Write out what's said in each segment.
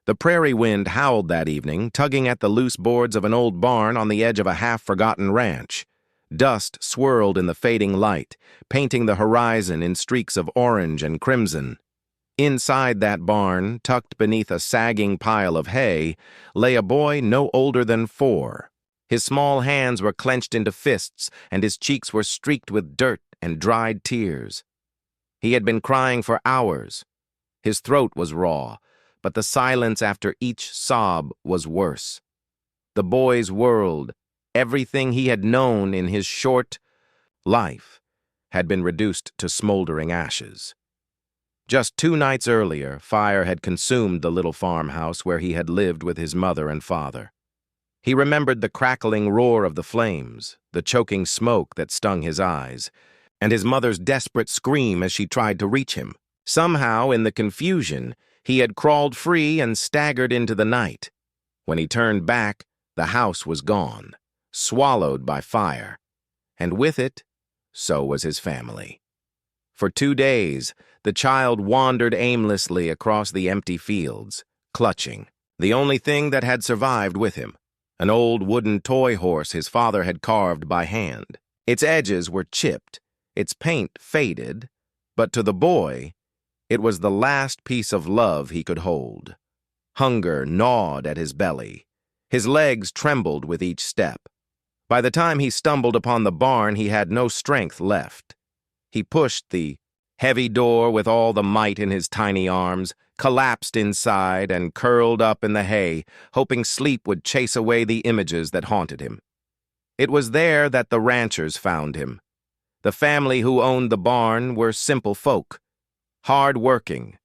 The prairie wind howled that evening, tugging at the loose boards of an old barn on the edge of a half-forgotten ranch. Dust swirled in the fading light, painting the horizon in streaks of orange and crimson. Inside that barn, tucked beneath a sagging pile of hay, lay a boy no older than 4. His small hands were clenched into fists, and his cheeks were streaked with dirt and dried tears. He had been crying for hours. His throat was raw, but the silence after each sob was worse. The boy's world, everything he had known in his short life, had been reduced to smoldering ashes. Just 2 nights earlier, fire had consumed the little farmhouse where he had lived with his mother and father. He remembered the crackling roar of the flames, the choking smoke that stung his eyes, and his mother's desperate scream as she tried to reach him. Somehow, in the confusion, he had crawled free and staggered into the night. When he turned back, the house was gone, swallowed by fire, and with it, so was his family. For 2 days, the child wandered aimlessly across the empty fields, clutching the only thing that had survived with him, an old wooden toy horse his father had carved by hand. Its edges were chipped, its paint faded, but to the boy, it was the last piece of love he could hold. Hunger gnawed at his belly. His legs trembled with each step. By the time he stumbled upon the barn, he had no strength left. He pushed the heavy door with all the might in his tiny arms, collapsed inside, and curled up in the hay, hoping sleep would chase away the images that haunted him. It was there that the ranchers found him. The family who owned the barn were simple folk, hard-working,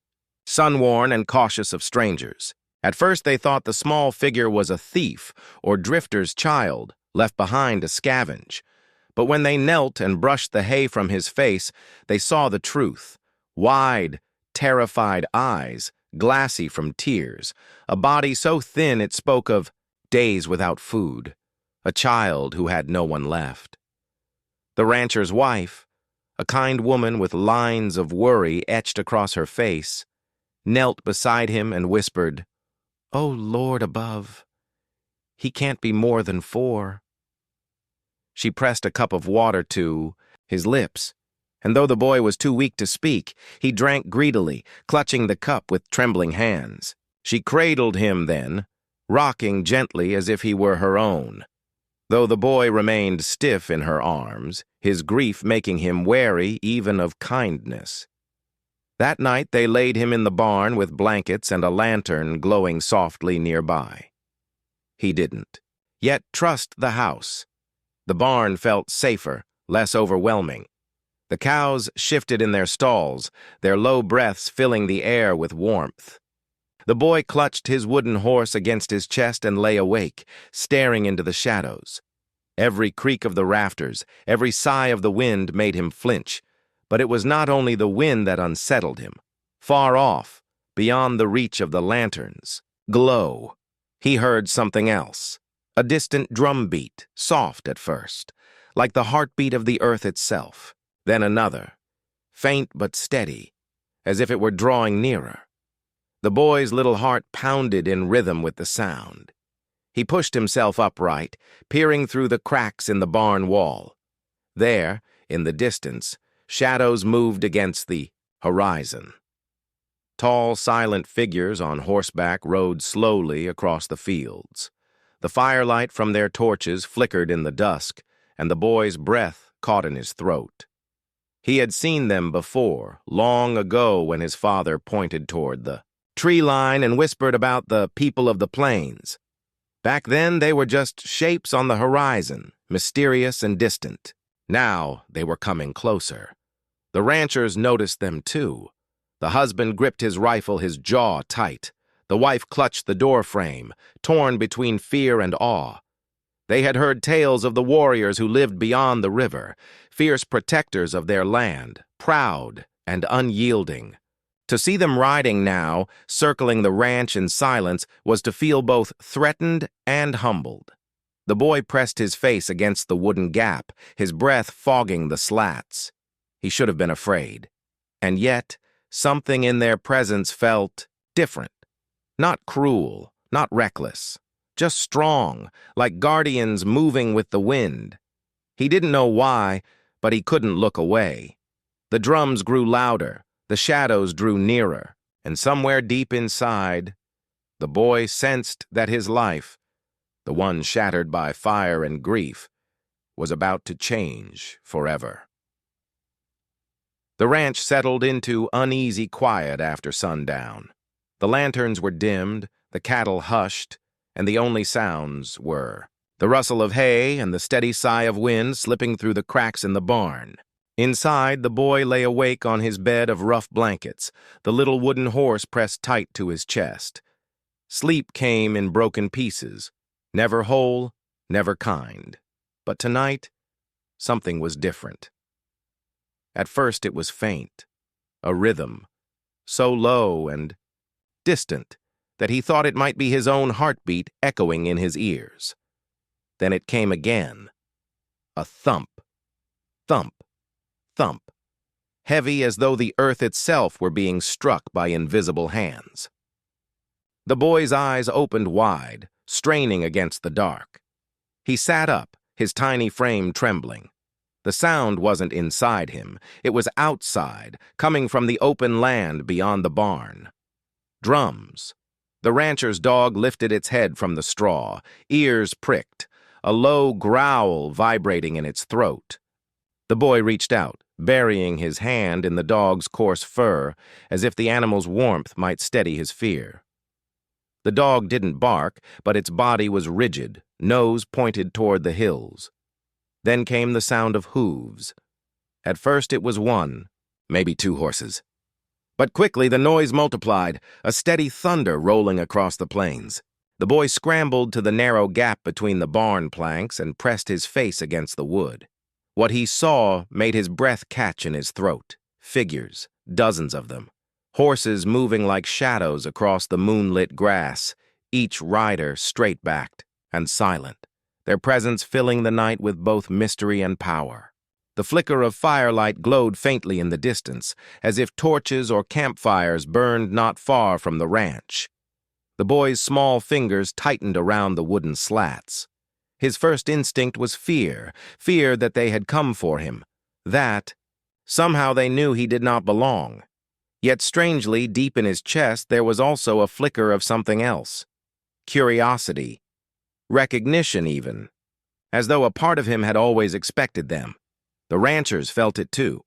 sun-worn and cautious of strangers. At first they thought the small figure was a thief or drifter's child, left behind to scavenge. But when they knelt and brushed the hay from his face, they saw the truth. Wide, terrified eyes, glassy from tears, a body so thin it spoke of days without food, a child who had no one left. The rancher's wife, a kind woman with lines of worry etched across her face, knelt beside him and whispered, "Oh, Lord above, he can't be more than 4. She pressed a cup of water to his lips, and though the boy was too weak to speak, he drank greedily, clutching the cup with trembling hands. She cradled him then, rocking gently as if he were her own. Though the boy remained stiff in her arms, his grief making him wary even of kindness. That night they laid him in the barn with blankets and a lantern glowing softly nearby. He didn't yet trust the house. The barn felt safer, less overwhelming. The cows shifted in their stalls, their low breaths filling the air with warmth. The boy clutched his wooden horse against his chest and lay awake, staring into the shadows. Every creak of the rafters, every sigh of the wind made him flinch, but it was not only the wind that unsettled him. Far off, beyond the reach of the lanterns, glow, he heard something else. A distant drum beat, soft at first, like the heartbeat of the earth itself. Then another, faint but steady, as if it were drawing nearer. The boy's little heart pounded in rhythm with the sound. He pushed himself upright, peering through the cracks in the barn wall. There, in the distance, shadows moved against the horizon. Tall, silent figures on horseback rode slowly across the fields. The firelight from their torches flickered in the dusk, and the boy's breath caught in his throat. He had seen them before, long ago when his father pointed toward the tree line and whispered about the people of the plains. Back then they were just shapes on the horizon, mysterious and distant. Now they were coming closer. The ranchers noticed them too. The husband gripped his rifle, his jaw tight. The wife clutched the doorframe, torn between fear and awe. They had heard tales of the warriors who lived beyond the river, fierce protectors of their land, proud and unyielding. To see them riding now, circling the ranch in silence, was to feel both threatened and humbled. The boy pressed his face against the wooden gap, his breath fogging the slats. He should have been afraid. And yet, something in their presence felt different. Not cruel, not reckless, just strong, like guardians moving with the wind. He didn't know why, but he couldn't look away. The drums grew louder, the shadows drew nearer, and somewhere deep inside, the boy sensed that his life, the one shattered by fire and grief, was about to change forever. The ranch settled into uneasy quiet after sundown. The lanterns were dimmed, the cattle hushed, and the only sounds were the rustle of hay and the steady sigh of wind slipping through the cracks in the barn. Inside, the boy lay awake on his bed of rough blankets, the little wooden horse pressed tight to his chest. Sleep came in broken pieces, never whole, never kind. But tonight, something was different. At first it was faint, a rhythm, so low and distant that he thought it might be his own heartbeat echoing in his ears. Then it came again, a thump, thump, thump, heavy as though the earth itself were being struck by invisible hands. The boy's eyes opened wide, straining against the dark. He sat up, his tiny frame trembling. The sound wasn't inside him, it was outside, coming from the open land beyond the barn. Drums. The rancher's dog lifted its head from the straw, ears pricked, a low growl vibrating in its throat. The boy reached out, burying his hand in the dog's coarse fur, as if the animal's warmth might steady his fear. The dog didn't bark, but its body was rigid, nose pointed toward the hills. Then came the sound of hooves. At first it was one, maybe two horses. But quickly the noise multiplied, a steady thunder rolling across the plains. The boy scrambled to the narrow gap between the barn planks and pressed his face against the wood. What he saw made his breath catch in his throat. Figures, dozens of them. Horses moving like shadows across the moonlit grass, each rider straight-backed and silent, their presence filling the night with both mystery and power. The flicker of firelight glowed faintly in the distance, as if torches or campfires burned not far from the ranch. The boy's small fingers tightened around the wooden slats. His first instinct was fear, fear that they had come for him, that somehow they knew he did not belong. Yet strangely, deep in his chest, there was also a flicker of something else. Curiosity. Recognition, even. As though a part of him had always expected them. The ranchers felt it too.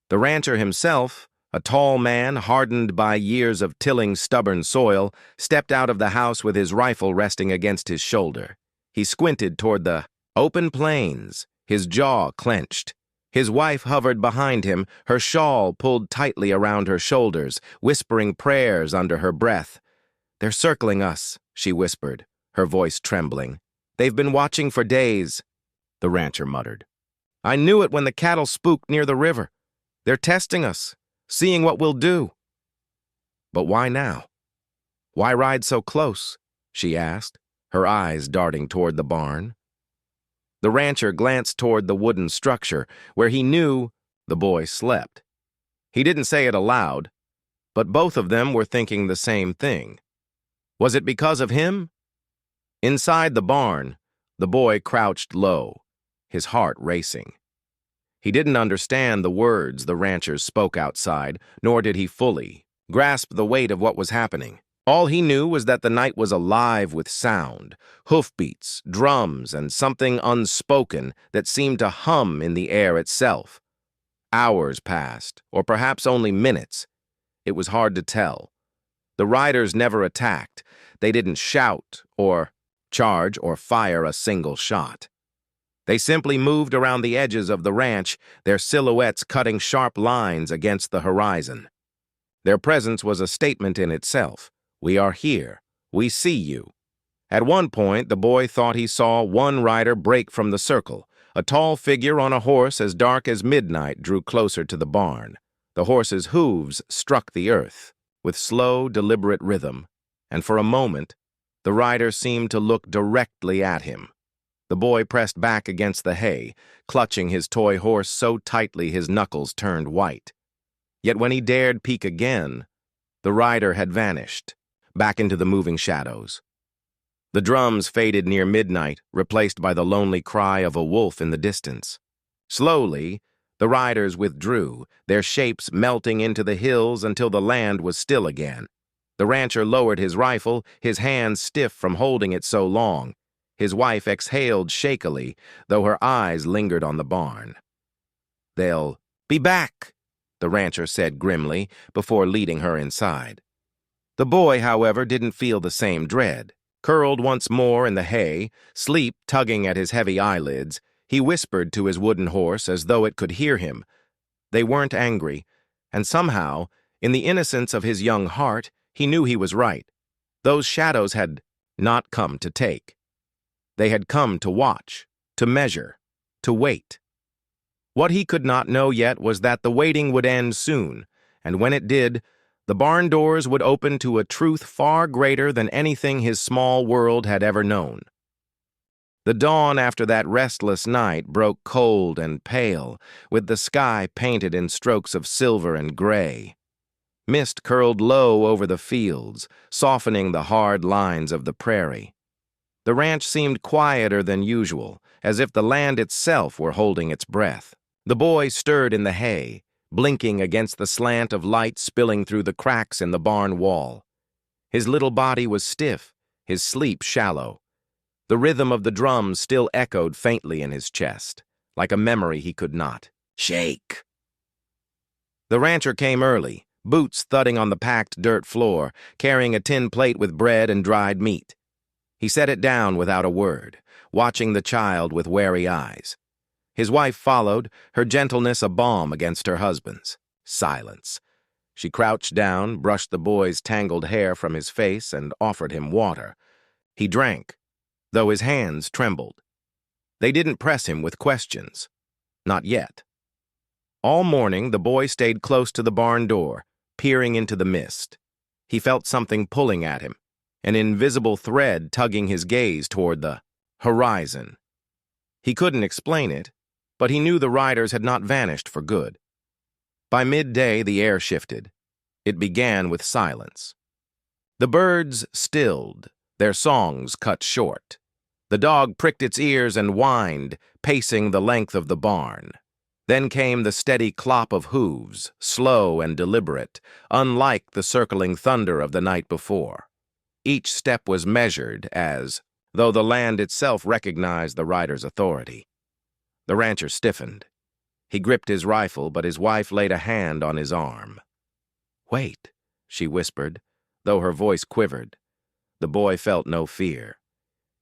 The rancher himself, a tall man hardened by years of tilling stubborn soil, stepped out of the house with his rifle resting against his shoulder. He squinted toward the open plains, his jaw clenched. His wife hovered behind him, her shawl pulled tightly around her shoulders, whispering prayers under her breath. "They're circling us," she whispered, her voice trembling. "They've been watching for days," the rancher muttered. "I knew it when the cattle spooked near the river. They're testing us, seeing what we'll do." "But why now? Why ride so close?" she asked, her eyes darting toward the barn. The rancher glanced toward the wooden structure, where he knew the boy slept. He didn't say it aloud, but both of them were thinking the same thing. Was it because of him? Inside the barn, the boy crouched low, his heart racing. He didn't understand the words the ranchers spoke outside, nor did he fully grasp the weight of what was happening. All he knew was that the night was alive with sound, hoofbeats, drums, and something unspoken that seemed to hum in the air itself. Hours passed, or perhaps only minutes. It was hard to tell. The riders never attacked. They didn't shout or charge or fire a single shot. They simply moved around the edges of the ranch, their silhouettes cutting sharp lines against the horizon. Their presence was a statement in itself. "We are here. We see you." At one point, the boy thought he saw one rider break from the circle. A tall figure on a horse as dark as midnight drew closer to the barn. The horse's hooves struck the earth with slow, deliberate rhythm, and for a moment, the rider seemed to look directly at him. The boy pressed back against the hay, clutching his toy horse so tightly his knuckles turned white. Yet when he dared peek again, the rider had vanished. back into the moving shadows. The drums faded near midnight, replaced by the lonely cry of a wolf in the distance. Slowly, the riders withdrew, their shapes melting into the hills until the land was still again. The rancher lowered his rifle, his hands stiff from holding it so long. His wife exhaled shakily, though her eyes lingered on the barn. "They'll be back," the rancher said grimly, before leading her inside. The boy, however, didn't feel the same dread. Curled once more in the hay, sleep tugging at his heavy eyelids, he whispered to his wooden horse as though it could hear him. They weren't angry, and somehow, in the innocence of his young heart, he knew he was right. Those shadows had not come to take. They had come to watch, to measure, to wait. What he could not know yet was that the waiting would end soon, and when it did, the barn doors would open to a truth far greater than anything his small world had ever known. The dawn after that restless night broke cold and pale, with the sky painted in strokes of silver and gray. Mist curled low over the fields, softening the hard lines of the prairie. The ranch seemed quieter than usual, as if the land itself were holding its breath. The boy stirred in the hay, blinking against the slant of light spilling through the cracks in the barn wall. His little body was stiff, his sleep shallow. The rhythm of the drums still echoed faintly in his chest, like a memory he could not shake. The rancher came early, boots thudding on the packed dirt floor, carrying a tin plate with bread and dried meat. He set it down without a word, watching the child with wary eyes. His wife followed, her gentleness a balm against her husband's. Silence. She crouched down, brushed the boy's tangled hair from his face, and offered him water. He drank, though his hands trembled. They didn't press him with questions. Not yet. All morning, the boy stayed close to the barn door, peering into the mist. He felt something pulling at him, an invisible thread tugging his gaze toward the horizon. He couldn't explain it, but he knew the riders had not vanished for good. By midday, the air shifted. It began with silence. The birds stilled, their songs cut short. The dog pricked its ears and whined, pacing the length of the barn. Then came the steady clop of hooves, slow and deliberate, unlike the circling thunder of the night before. Each step was measured as though the land itself recognized the rider's authority. The rancher stiffened. He gripped his rifle, but his wife laid a hand on his arm. "Wait," she whispered, though her voice quivered. The boy felt no fear.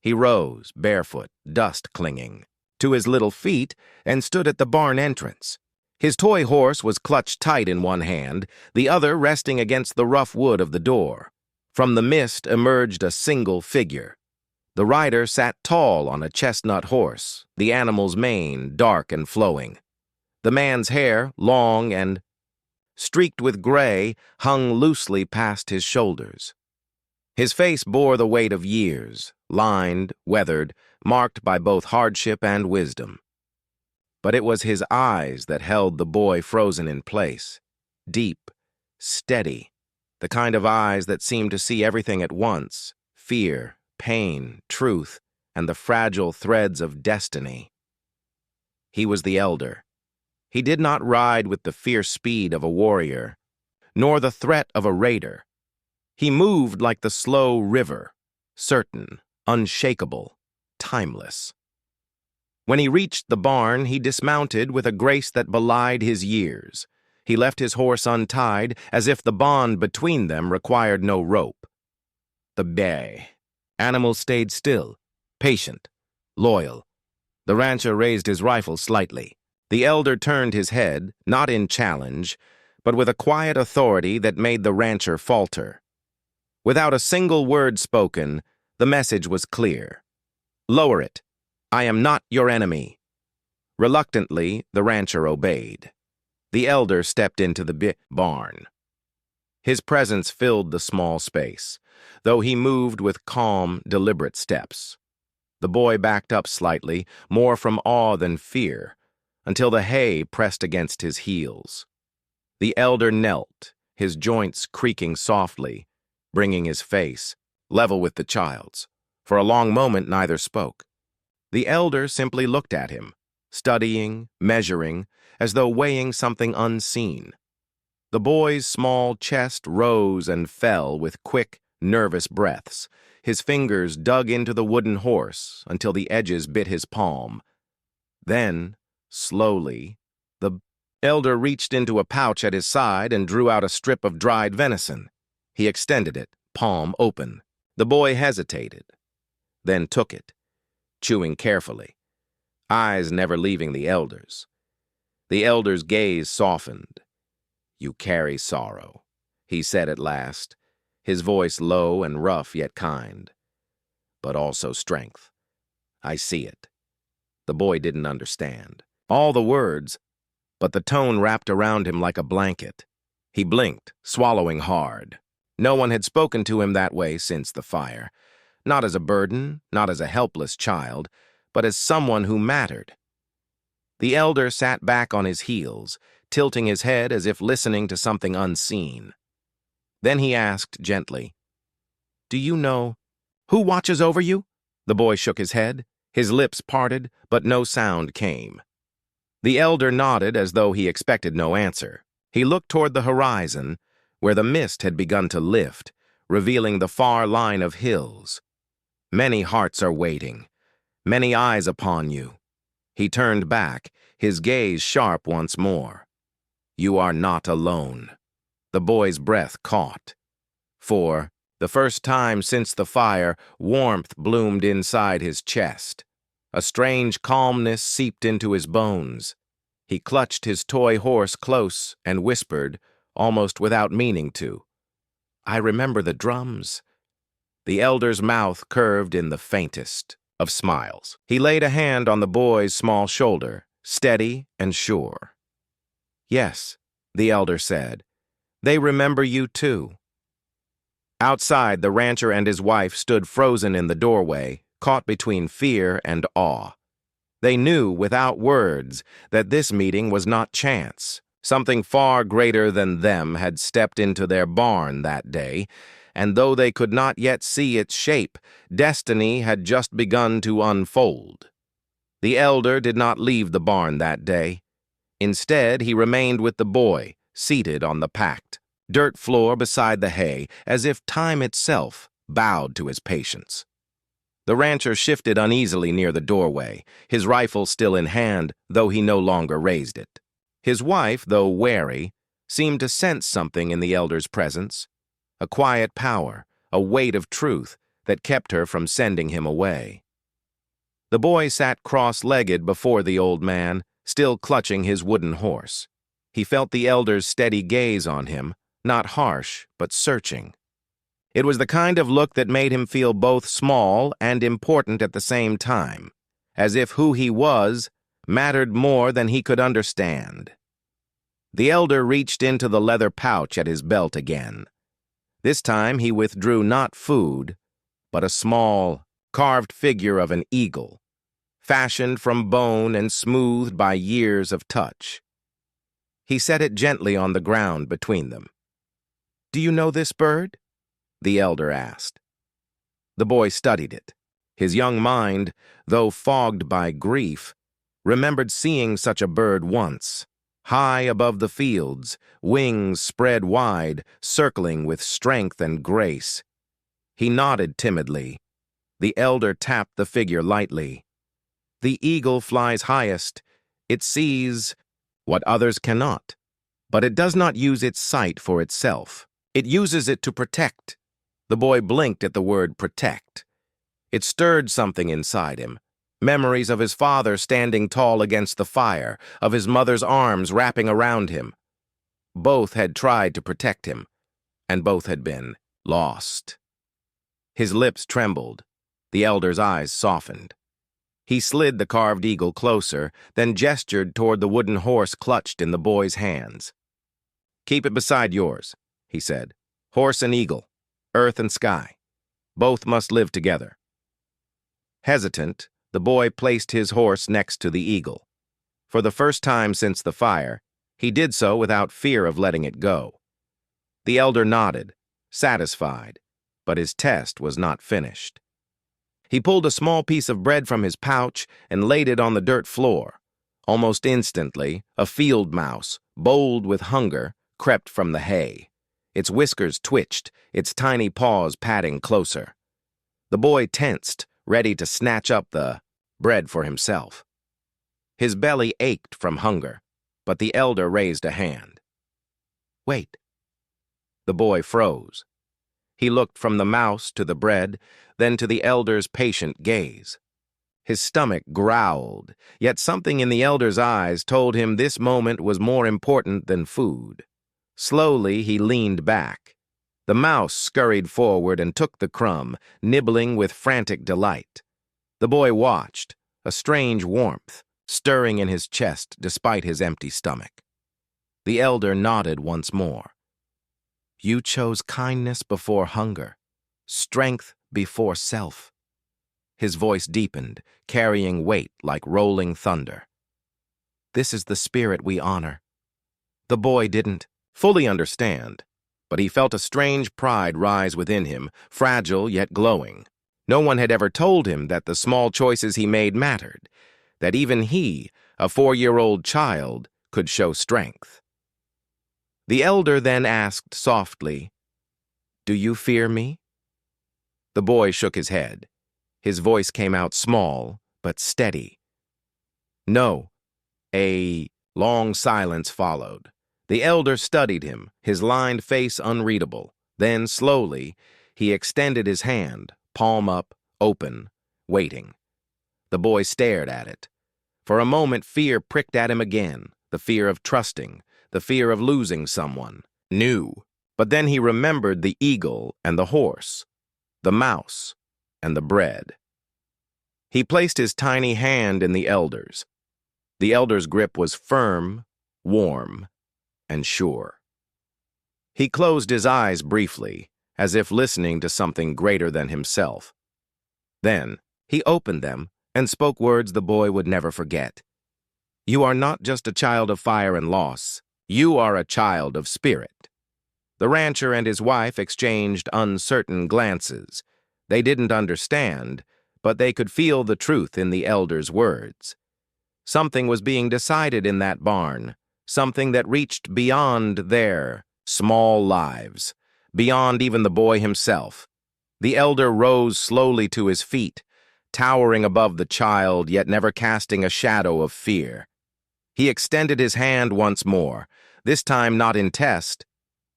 He rose, barefoot, dust clinging, to his little feet and stood at the barn entrance. His toy horse was clutched tight in one hand, the other resting against the rough wood of the door. From the mist emerged a single figure. The rider sat tall on a chestnut horse, the animal's mane dark and flowing. The man's hair, long and streaked with gray, hung loosely past his shoulders. His face bore the weight of years, lined, weathered, marked by both hardship and wisdom. But it was his eyes that held the boy frozen in place, deep, steady, the kind of eyes that seemed to see everything at once, fear, pain, truth, and the fragile threads of destiny. He was the elder. He did not ride with the fierce speed of a warrior, nor the threat of a raider. He moved like the slow river, certain, unshakable, timeless. When he reached the barn, he dismounted with a grace that belied his years. He left his horse untied, as if the bond between them required no rope. The bay. Animal stayed still, patient, loyal. The rancher raised his rifle slightly. The elder turned his head, not in challenge, but with a quiet authority that made the rancher falter. Without a single word spoken, the message was clear. "Lower it. I am not your enemy." Reluctantly, the rancher obeyed. The elder stepped into the barn. His presence filled the small space, though he moved with calm, deliberate steps. The boy backed up slightly, more from awe than fear, until the hay pressed against his heels. The elder knelt, his joints creaking softly, bringing his face level with the child's. For a long moment, neither spoke. The elder simply looked at him, studying, measuring, as though weighing something unseen. The boy's small chest rose and fell with quick, nervous breaths. His fingers dug into the wooden horse until the edges bit his palm. Then, slowly, the elder reached into a pouch at his side and drew out a strip of dried venison. He extended it, palm open. The boy hesitated, then took it, chewing carefully, eyes never leaving the elder's. The elder's gaze softened. "You carry sorrow," he said at last, his voice low and rough yet kind. "But also strength. I see it." The boy didn't understand all the words, but the tone wrapped around him like a blanket. He blinked, swallowing hard. No one had spoken to him that way since the fire. Not as a burden, not as a helpless child, but as someone who mattered. The elder sat back on his heels, tilting his head as if listening to something unseen. Then he asked gently, "Do you know who watches over you?" The boy shook his head, his lips parted, but no sound came. The elder nodded as though he expected no answer. He looked toward the horizon, where the mist had begun to lift, revealing the far line of hills. "Many hearts are waiting, many eyes upon you." He turned back, his gaze sharp once more. "You are not alone." The boy's breath caught. For the first time since the fire, warmth bloomed inside his chest. A strange calmness seeped into his bones. He clutched his toy horse close and whispered, almost without meaning to, "I remember the drums." The elder's mouth curved in the faintest of smiles. He laid a hand on the boy's small shoulder, steady and sure. "Yes," the elder said, "they remember you too." Outside, the rancher and his wife stood frozen in the doorway, caught between fear and awe. They knew, without words, that this meeting was not chance. Something far greater than them had stepped into their barn that day, and though they could not yet see its shape, destiny had just begun to unfold. The elder did not leave the barn that day. Instead, he remained with the boy, seated on the packed dirt floor beside the hay, as if time itself bowed to his patience. The rancher shifted uneasily near the doorway, his rifle still in hand, though he no longer raised it. His wife, though wary, seemed to sense something in the elder's presence, a quiet power, a weight of truth that kept her from sending him away. The boy sat cross-legged before the old man, still clutching his wooden horse. He felt the elder's steady gaze on him, not harsh, but searching. It was the kind of look that made him feel both small and important at the same time, as if who he was mattered more than he could understand. The elder reached into the leather pouch at his belt again. This time he withdrew not food, but a small, carved figure of an eagle, fashioned from bone and smoothed by years of touch. He set it gently on the ground between them. "Do you know this bird?" the elder asked. The boy studied it. His young mind, though fogged by grief, remembered seeing such a bird once, high above the fields, wings spread wide, circling with strength and grace. He nodded timidly. The elder tapped the figure lightly. "The eagle flies highest. It sees what others cannot, but it does not use its sight for itself. It uses it to protect." The boy blinked at the word protect. It stirred something inside him. Memories of his father standing tall against the fire, of his mother's arms wrapping around him. Both had tried to protect him, and both had been lost. His lips trembled. The elder's eyes softened. He slid the carved eagle closer, then gestured toward the wooden horse clutched in the boy's hands. "Keep it beside yours," he said. "Horse and eagle, earth and sky. Both must live together." Hesitant, the boy placed his horse next to the eagle. For the first time since the fire, he did so without fear of letting it go. The elder nodded, satisfied, but his test was not finished. He pulled a small piece of bread from his pouch and laid it on the dirt floor. Almost instantly, a field mouse, bold with hunger, crept from the hay. Its whiskers twitched, its tiny paws padding closer. The boy tensed, ready to snatch up the bread for himself. His belly ached from hunger, but the elder raised a hand. "Wait." The boy froze. He looked from the mouse to the bread, then to the elder's patient gaze. His stomach growled, yet something in the elder's eyes told him this moment was more important than food. Slowly, he leaned back. The mouse scurried forward and took the crumb, nibbling with frantic delight. The boy watched, a strange warmth stirring in his chest despite his empty stomach. The elder nodded once more. "You chose kindness before hunger, strength before self." His voice deepened, carrying weight like rolling thunder. "This is the spirit we honor." The boy didn't fully understand, but he felt a strange pride rise within him, fragile yet glowing. No one had ever told him that the small choices he made mattered, that even he, a 4-year-old child, could show strength. The elder then asked softly, "Do you fear me?" The boy shook his head. His voice came out small, but steady. "No." A long silence followed. The elder studied him, his lined face unreadable. Then, slowly, he extended his hand, palm up, open, waiting. The boy stared at it. For a moment, fear pricked at him again, the fear of trusting, the fear of losing someone new. But then he remembered the eagle and the horse, the mouse and the bread. He placed his tiny hand in the elder's. The elder's grip was firm, warm, and sure. He closed his eyes briefly, as if listening to something greater than himself. Then he opened them and spoke words the boy would never forget. "You are not just a child of fire and loss. You are a child of spirit." The rancher and his wife exchanged uncertain glances. They didn't understand, but they could feel the truth in the elder's words. Something was being decided in that barn, something that reached beyond their small lives, beyond even the boy himself. The elder rose slowly to his feet, towering above the child, yet never casting a shadow of fear. He extended his hand once more, this time not in test,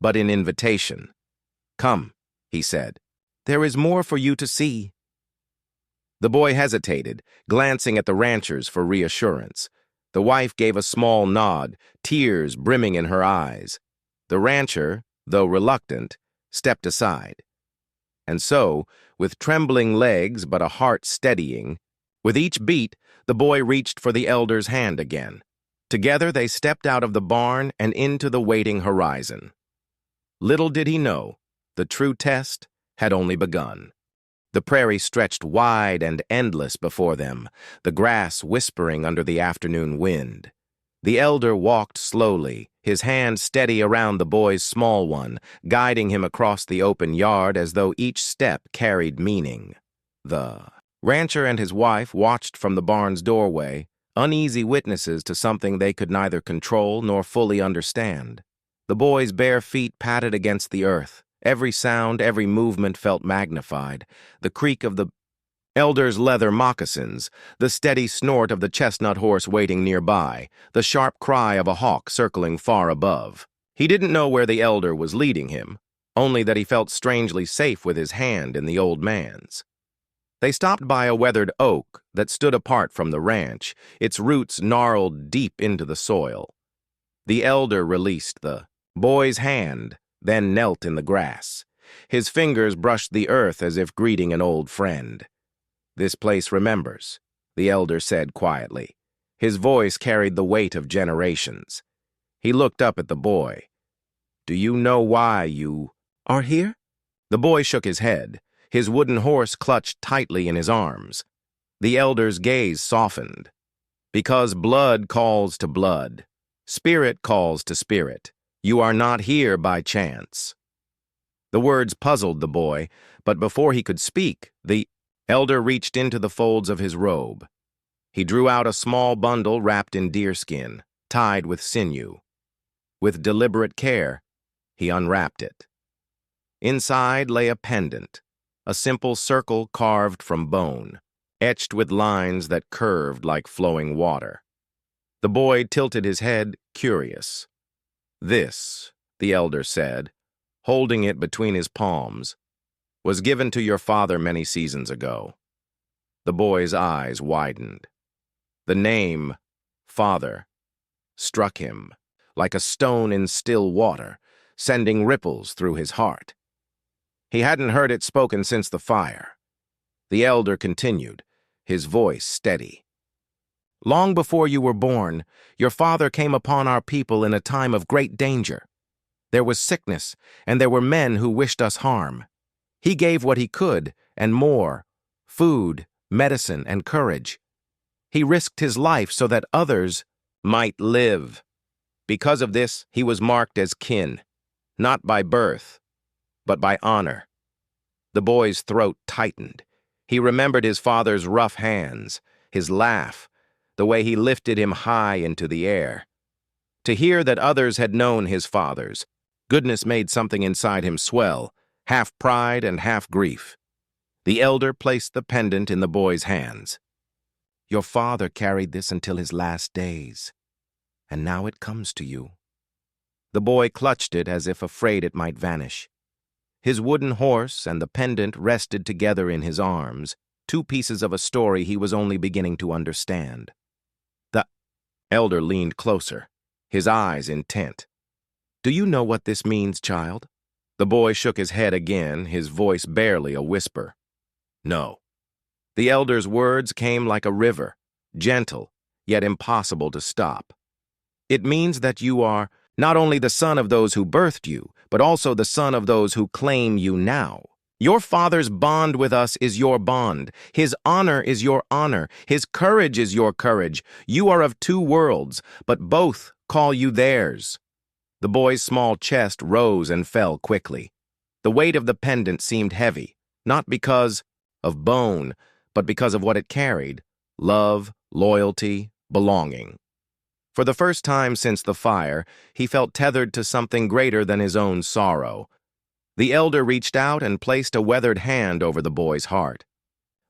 but in invitation. "Come," he said. "There is more for you to see." The boy hesitated, glancing at the ranchers for reassurance. The wife gave a small nod, tears brimming in her eyes. The rancher, though reluctant, stepped aside. And so, with trembling legs but a heart steadying, with each beat, the boy reached for the elder's hand again. Together they stepped out of the barn and into the waiting horizon. Little did he know, the true test had only begun. The prairie stretched wide and endless before them, the grass whispering under the afternoon wind. The elder walked slowly, his hand steady around the boy's small one, guiding him across the open yard as though each step carried meaning. The rancher and his wife watched from the barn's doorway, uneasy witnesses to something they could neither control nor fully understand. The boy's bare feet patted against the earth. Every sound, every movement felt magnified. The creak of the elder's leather moccasins, the steady snort of the chestnut horse waiting nearby, the sharp cry of a hawk circling far above. He didn't know where the elder was leading him, only that he felt strangely safe with his hand in the old man's. They stopped by a weathered oak that stood apart from the ranch, its roots gnarled deep into the soil. The elder released the boy's hand, then knelt in the grass. His fingers brushed the earth as if greeting an old friend. "This place remembers," the elder said quietly. His voice carried the weight of generations. He looked up at the boy. "Do you know why you are here?" The boy shook his head. His wooden horse clutched tightly in his arms. The elder's gaze softened. "Because blood calls to blood. Spirit calls to spirit. You are not here by chance." The words puzzled the boy, But before he could speak, the elder reached into the folds of his robe. He drew out a small bundle wrapped in deerskin, tied with sinew. With deliberate care, he unwrapped it. Inside lay a pendant, a simple circle carved from bone, etched with lines that curved like flowing water. The boy tilted his head, curious. "This," the elder said, holding it between his palms, "was given to your father many seasons ago." The boy's eyes widened. The name, father, struck him like a stone in still water, sending ripples through his heart. He hadn't heard it spoken since the fire. The elder continued, his voice steady. "Long before you were born, your father came upon our people in a time of great danger. There was sickness, and there were men who wished us harm. He gave what he could, and more: food, medicine, and courage. He risked his life so that others might live. Because of this, he was marked as kin, not by birth, but by honor." The boy's throat tightened. He remembered his father's rough hands, his laugh, the way he lifted him high into the air. To hear that others had known his father's goodness made something inside him swell, half pride and half grief. The elder placed the pendant in the boy's hands. "Your father carried this until his last days, and now it comes to you." The boy clutched it as if afraid it might vanish. His wooden horse and the pendant rested together in his arms, two pieces of a story he was only beginning to understand. The elder leaned closer, his eyes intent. "Do you know what this means, child?" The boy shook his head again, his voice barely a whisper. "No." The elder's words came like a river, gentle, yet impossible to stop. "It means that you are not only the son of those who birthed you, but also the son of those who claim you now. Your father's bond with us is your bond. His honor is your honor. His courage is your courage. You are of two worlds, but both call you theirs." The boy's small chest rose and fell quickly. The weight of the pendant seemed heavy, not because of bone, but because of what it carried: love, loyalty, belonging. For the first time since the fire, he felt tethered to something greater than his own sorrow. The elder reached out and placed a weathered hand over the boy's heart.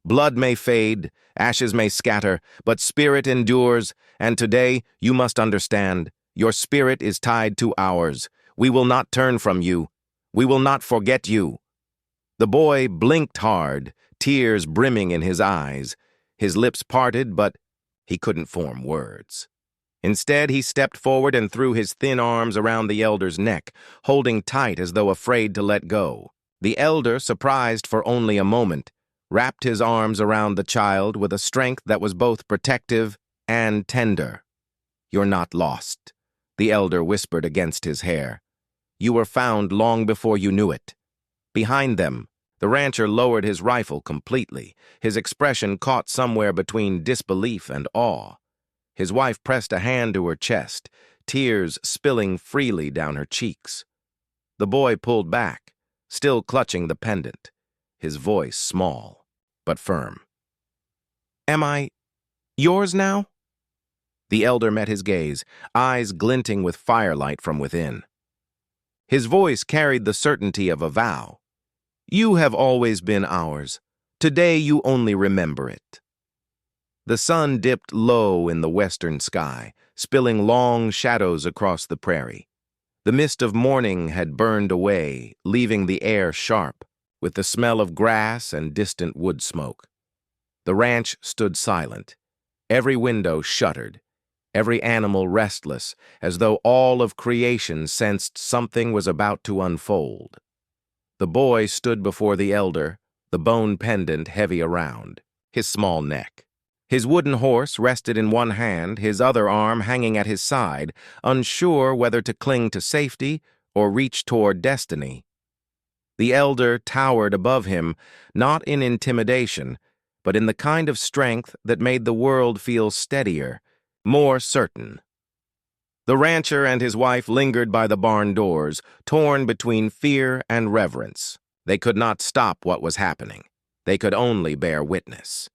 "Blood may fade, ashes may scatter, but spirit endures, and today you must understand, your spirit is tied to ours. We will not turn from you. We will not forget you." The boy blinked hard, tears brimming in his eyes. His lips parted, but he couldn't form words. Instead, he stepped forward and threw his thin arms around the elder's neck, holding tight as though afraid to let go. The elder, surprised for only a moment, wrapped his arms around the child with a strength that was both protective and tender. "You're not lost," the elder whispered against his hair. "You were found long before you knew it." Behind them, the rancher lowered his rifle completely, his expression caught somewhere between disbelief and awe. His wife pressed a hand to her chest, tears spilling freely down her cheeks. The boy pulled back, still clutching the pendant, his voice small but firm. "Am I yours now?" The elder met his gaze, eyes glinting with firelight from within. His voice carried the certainty of a vow. "You have always been ours. Today you only remember it." The sun dipped low in the western sky, spilling long shadows across the prairie. The mist of morning had burned away, leaving the air sharp, with the smell of grass and distant wood smoke. The ranch stood silent, every window shuttered, every animal restless, as though all of creation sensed something was about to unfold. The boy stood before the elder, the bone pendant heavy around his small neck. His wooden horse rested in one hand, his other arm hanging at his side, unsure whether to cling to safety or reach toward destiny. The elder towered above him, not in intimidation, but in the kind of strength that made the world feel steadier, more certain. The rancher and his wife lingered by the barn doors, torn between fear and reverence. They could not stop what was happening. They could only bear witness.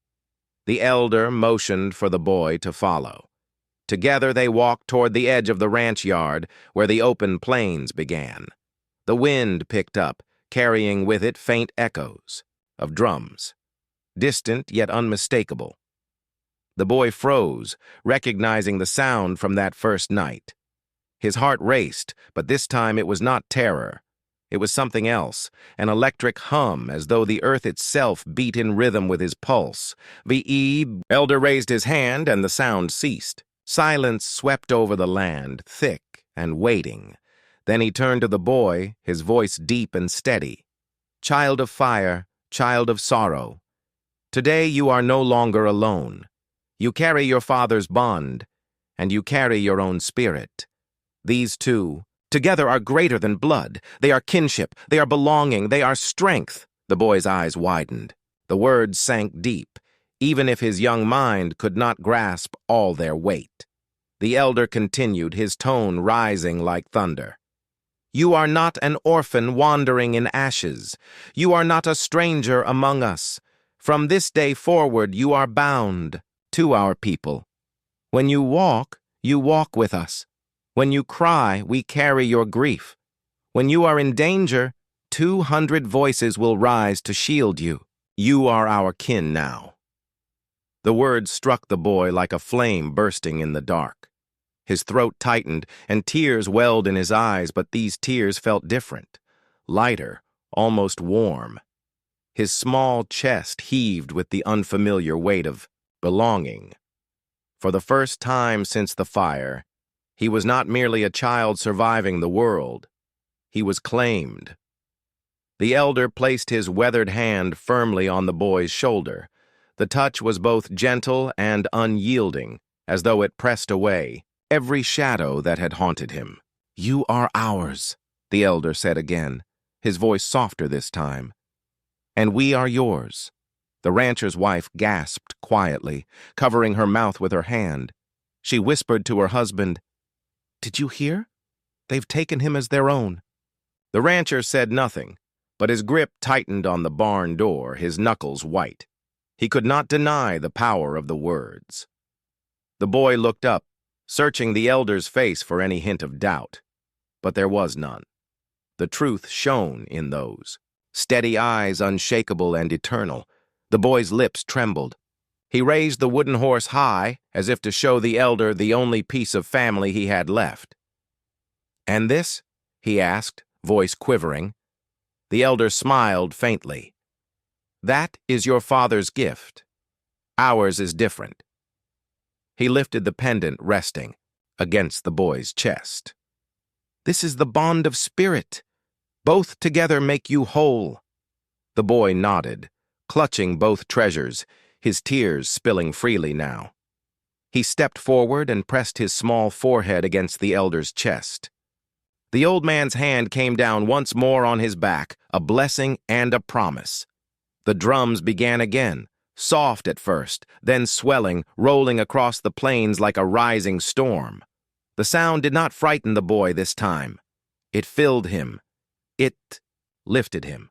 The elder motioned for the boy to follow. Together they walked toward the edge of the ranch yard where the open plains began. The wind picked up, carrying with it faint echoes of drums, distant yet unmistakable. The boy froze, recognizing the sound from that first night. His heart raced, but this time it was not terror. It was something else, an electric hum, as though the earth itself beat in rhythm with his pulse. The elder raised his hand, and the sound ceased. Silence swept over the land, thick and waiting. Then he turned to the boy, his voice deep and steady. Child of fire, child of sorrow, today you are no longer alone. You carry your father's bond, and you carry your own spirit. These two, together, are greater than blood. They are kinship, they are belonging, they are strength. The boy's eyes widened. The words sank deep, even if his young mind could not grasp all their weight. The elder continued, his tone rising like thunder. You are not an orphan wandering in ashes. You are not a stranger among us. From this day forward, you are bound to our people. When you walk with us. When you cry, we carry your grief. When you are in danger, 200 voices will rise to shield you. You are our kin now. The words struck the boy like a flame bursting in the dark. His throat tightened, and tears welled in his eyes, but these tears felt different, lighter, almost warm. His small chest heaved with the unfamiliar weight of belonging. For the first time since the fire, he was not merely a child surviving the world. He was claimed. The elder placed his weathered hand firmly on the boy's shoulder. The touch was both gentle and unyielding, as though it pressed away every shadow that had haunted him. You are ours, the elder said again, his voice softer this time. And we are yours. The rancher's wife gasped quietly, covering her mouth with her hand. She whispered to her husband, Did you hear? They've taken him as their own. The rancher said nothing, but his grip tightened on the barn door, his knuckles white. He could not deny the power of the words. The boy looked up, searching the elder's face for any hint of doubt, but there was none. The truth shone in those steady eyes, unshakable and eternal. The boy's lips trembled. He raised the wooden horse high, as if to show the elder the only piece of family he had left. And this? He asked, voice quivering. The elder smiled faintly. That is your father's gift. Ours is different. He lifted the pendant, resting against the boy's chest. This is the bond of spirit. Both together make you whole. The boy nodded, clutching both treasures, his tears spilling freely now. He stepped forward and pressed his small forehead against the elder's chest. The old man's hand came down once more on his back, a blessing and a promise. The drums began again, soft at first, then swelling, rolling across the plains like a rising storm. The sound did not frighten the boy this time. It filled him. It lifted him.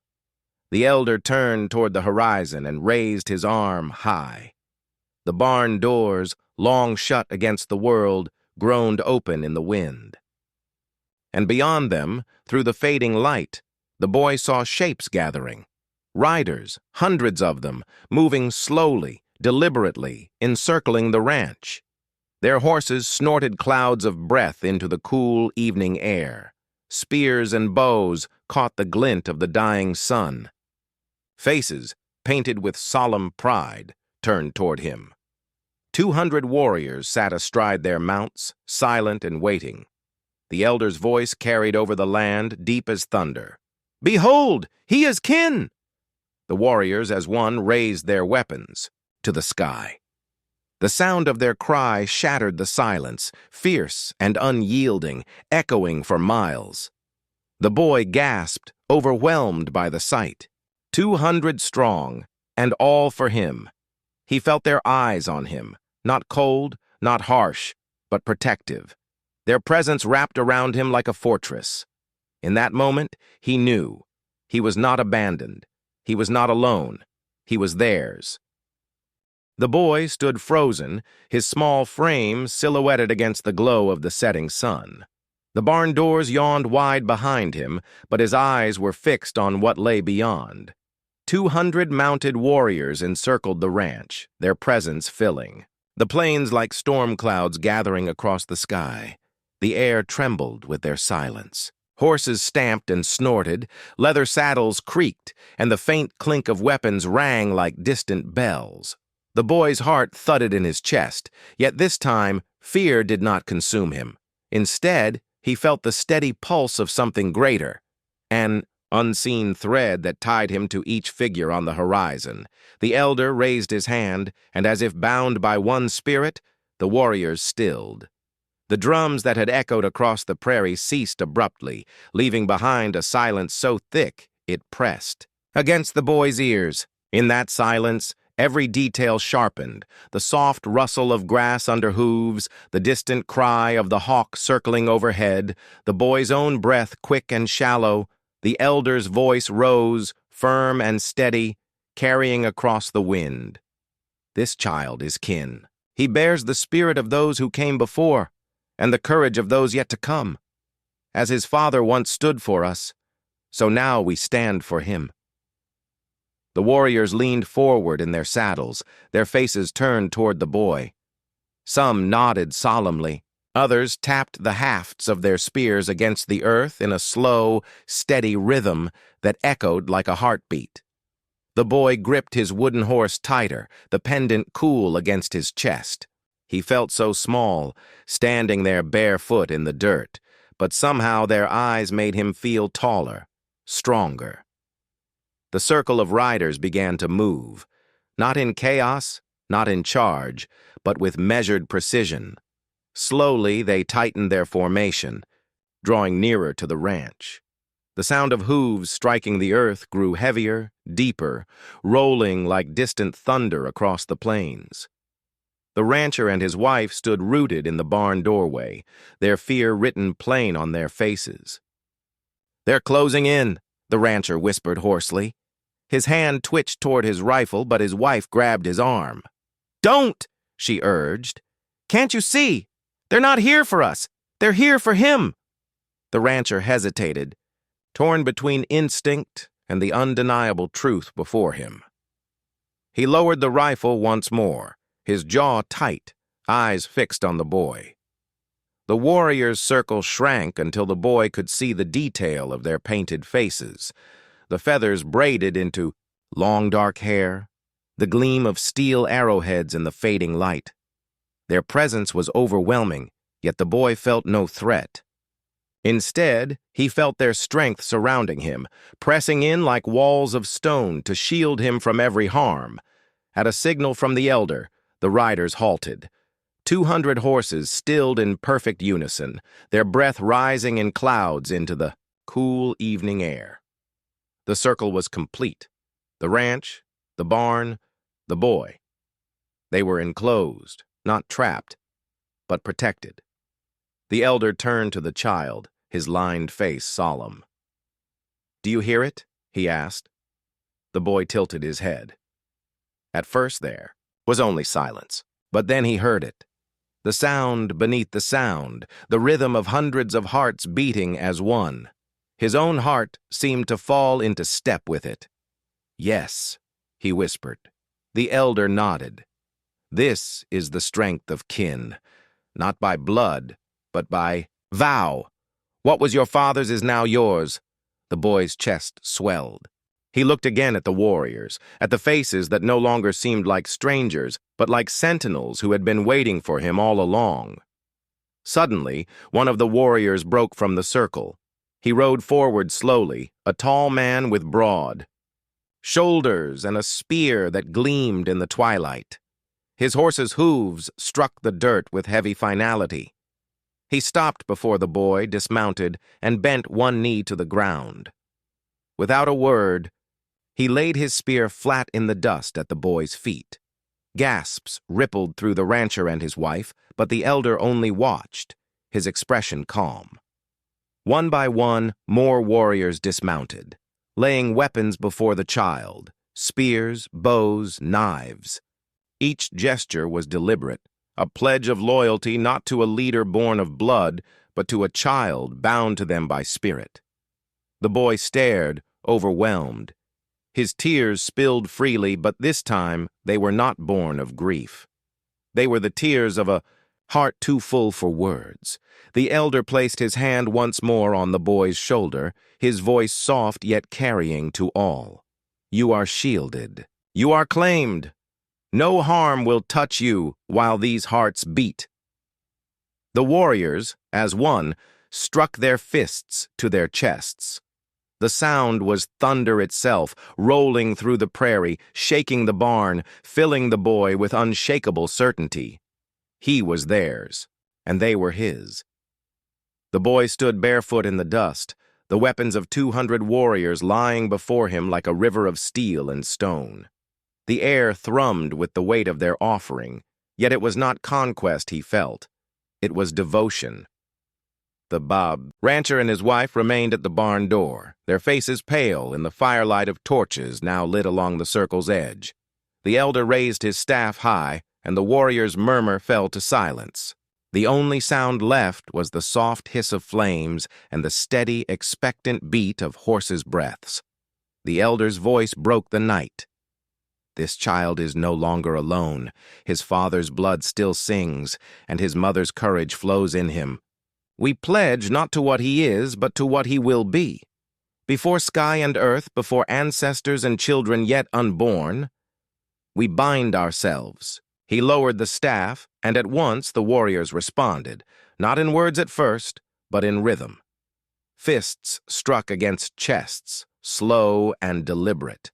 The elder turned toward the horizon and raised his arm high. The barn doors, long shut against the world, groaned open in the wind. And beyond them, through the fading light, the boy saw shapes gathering. Riders, hundreds of them, moving slowly, deliberately, encircling the ranch. Their horses snorted clouds of breath into the cool evening air. Spears and bows caught the glint of the dying sun. Faces, painted with solemn pride, turned toward him. 200 warriors sat astride their mounts, silent and waiting. The elder's voice carried over the land, deep as thunder. Behold, he is kin! The warriors, as one, raised their weapons to the sky. The sound of their cry shattered the silence, fierce and unyielding, echoing for miles. The boy gasped, overwhelmed by the sight. 200 strong, and all for him. He felt their eyes on him, not cold, not harsh, but protective. Their presence wrapped around him like a fortress. In that moment, he knew He was not abandoned. He was not alone. He was theirs. The boy stood frozen, his small frame silhouetted against the glow of the setting sun. The barn doors yawned wide behind him, but his eyes were fixed on what lay beyond. 200 mounted warriors encircled the ranch, their presence filling. The plains like storm clouds gathering across the sky. The air trembled with their silence. Horses stamped and snorted, leather saddles creaked, and the faint clink of weapons rang like distant bells. The boy's heart thudded in his chest, yet this time fear did not consume him. Instead, he felt the steady pulse of something greater, an unseen thread that tied him to each figure on the horizon. The elder raised his hand, and as if bound by one spirit, the warriors stilled. The drums that had echoed across the prairie ceased abruptly, leaving behind a silence so thick it pressed against the boy's ears. In that silence, every detail sharpened, the soft rustle of grass under hooves, the distant cry of the hawk circling overhead, the boy's own breath quick and shallow. The elder's voice rose, firm and steady, carrying across the wind. This child is kin. He bears the spirit of those who came before, and the courage of those yet to come. As his father once stood for us, so now we stand for him. The warriors leaned forward in their saddles, their faces turned toward the boy. Some nodded solemnly. Others tapped the hafts of their spears against the earth in a slow, steady rhythm that echoed like a heartbeat. The boy gripped his wooden horse tighter, the pendant cool against his chest. He felt so small, standing there barefoot in the dirt, but somehow their eyes made him feel taller, stronger. The circle of riders began to move, not in chaos, not in charge, but with measured precision. Slowly, they tightened their formation, drawing nearer to the ranch. The sound of hooves striking the earth grew heavier, deeper, rolling like distant thunder across the plains. The rancher and his wife stood rooted in the barn doorway, their fear written plain on their faces. "They're closing in," the rancher whispered hoarsely. His hand twitched toward his rifle, but his wife grabbed his arm. "Don't!" she urged. "Can't you see? They're not here for us. They're here for him." The rancher hesitated, torn between instinct and the undeniable truth before him. He lowered the rifle once more, his jaw tight, eyes fixed on the boy. The warriors' circle shrank until the boy could see the detail of their painted faces, the feathers braided into long dark hair, the gleam of steel arrowheads in the fading light. Their presence was overwhelming, yet the boy felt no threat. Instead, he felt their strength surrounding him, pressing in like walls of stone to shield him from every harm. At a signal from the elder, the riders halted. 200 horses stilled in perfect unison, their breath rising in clouds into the cool evening air. The circle was complete. The ranch, the barn, the boy. They were enclosed, not trapped, but protected. The elder turned to the child, his lined face solemn. "Do you hear it?" he asked. The boy tilted his head. At first there was only silence, but then he heard it. The sound beneath the sound, the rhythm of hundreds of hearts beating as one. His own heart seemed to fall into step with it. "Yes," he whispered. The elder nodded. "This is the strength of kin, not by blood, but by vow. What was your father's is now yours." The boy's chest swelled. He looked again at the warriors, at the faces that no longer seemed like strangers, but like sentinels who had been waiting for him all along. Suddenly, one of the warriors broke from the circle. He rode forward slowly, a tall man with broad shoulders and a spear that gleamed in the twilight. His horse's hooves struck the dirt with heavy finality. He stopped before the boy, dismounted, and bent one knee to the ground. Without a word, he laid his spear flat in the dust at the boy's feet. Gasps rippled through the rancher and his wife, but the elder only watched, his expression calm. One by one, more warriors dismounted. laying weapons before the child, spears, bows, knives. Each gesture was deliberate, a pledge of loyalty not to a leader born of blood, but to a child bound to them by spirit. The boy stared, overwhelmed. His tears spilled freely, but this time they were not born of grief. They were the tears of a heart too full for words. The elder placed his hand once more on the boy's shoulder, his voice soft yet carrying to all. "You are shielded. You are claimed. No harm will touch you while these hearts beat." The warriors, as one, struck their fists to their chests. The sound was thunder itself, rolling through the prairie, shaking the barn, filling the boy with unshakable certainty. He was theirs, and they were his. The boy stood barefoot in the dust, the weapons of 200 warriors lying before him like a river of steel and stone. The air thrummed with the weight of their offering, yet it was not conquest he felt. It was devotion. The rancher and his wife remained at the barn door, their faces pale in the firelight of torches now lit along the circle's edge. The elder raised his staff high, and the warrior's murmur fell to silence. The only sound left was the soft hiss of flames and the steady, expectant beat of horses' breaths. The elder's voice broke the night. "This child is no longer alone. His father's blood still sings, and his mother's courage flows in him. We pledge not to what he is, but to what he will be. Before sky and earth, before ancestors and children yet unborn, we bind ourselves." He lowered the staff, and at once the warriors responded, not in words at first, but in rhythm. Fists struck against chests, slow and deliberate.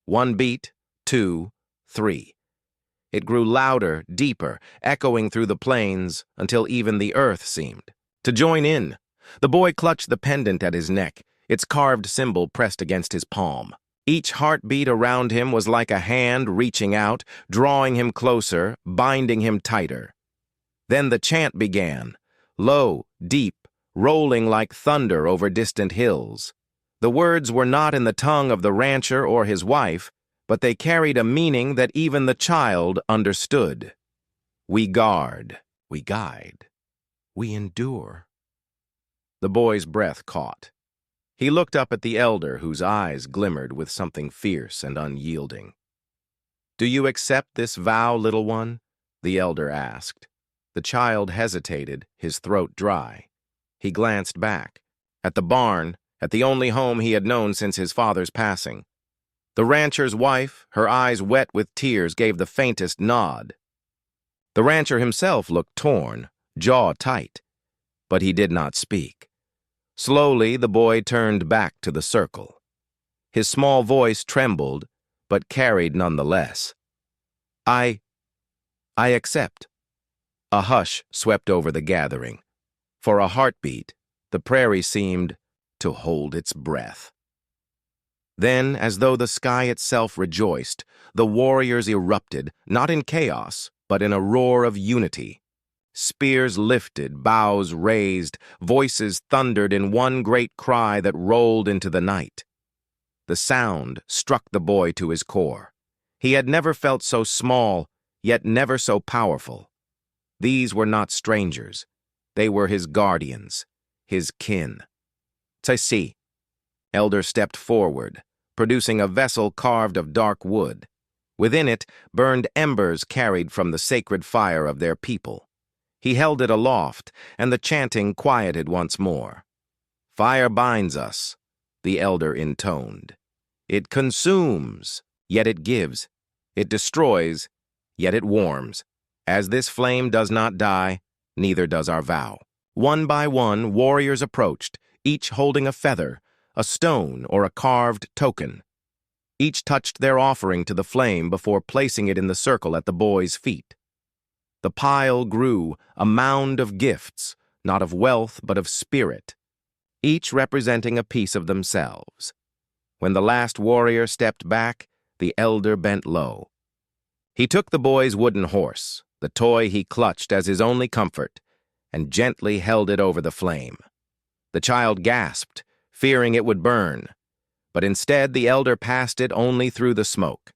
One beat, 2, 3. It grew louder, deeper, echoing through the plains until even the earth seemed to join in. The boy clutched the pendant at his neck, its carved symbol pressed against his palm. Each heartbeat around him was like a hand reaching out, drawing him closer, binding him tighter. Then the chant began, low, deep, rolling like thunder over distant hills. The words were not in the tongue of the rancher or his wife, but they carried a meaning that even the child understood. We guard, we guide, we endure. The boy's breath caught. He looked up at the elder, whose eyes glimmered with something fierce and unyielding. "Do you accept this vow, little one?" the elder asked. The child hesitated, his throat dry. He glanced back, at the barn, at the only home he had known since his father's passing. The rancher's wife, her eyes wet with tears, gave the faintest nod. The rancher himself looked torn, jaw tight, but he did not speak. Slowly, the boy turned back to the circle. His small voice trembled, but carried nonetheless. I accept." A hush swept over the gathering. For a heartbeat, the prairie seemed to hold its breath. Then, as though the sky itself rejoiced, the warriors erupted, not in chaos, but in a roar of unity. Spears lifted, bows raised, voices thundered in one great cry that rolled into the night. The sound struck the boy to his core. He had never felt so small, yet never so powerful. These were not strangers. They were his guardians, his kin. "Tsai." Elder stepped forward, producing a vessel carved of dark wood. Within it burned embers carried from the sacred fire of their people. He held it aloft, and the chanting quieted once more. "Fire binds us," the elder intoned. "It consumes, yet it gives. It destroys, yet it warms. As this flame does not die, neither does our vow." One by one, warriors approached, each holding a feather, a stone, or a carved token. Each touched their offering to the flame before placing it in the circle at the boy's feet. The pile grew, a mound of gifts, not of wealth but of spirit, each representing a piece of themselves. When the last warrior stepped back, the elder bent low. He took the boy's wooden horse, the toy he clutched as his only comfort, and gently held it over the flame. The child gasped, fearing it would burn, but instead the elder passed it only through the smoke.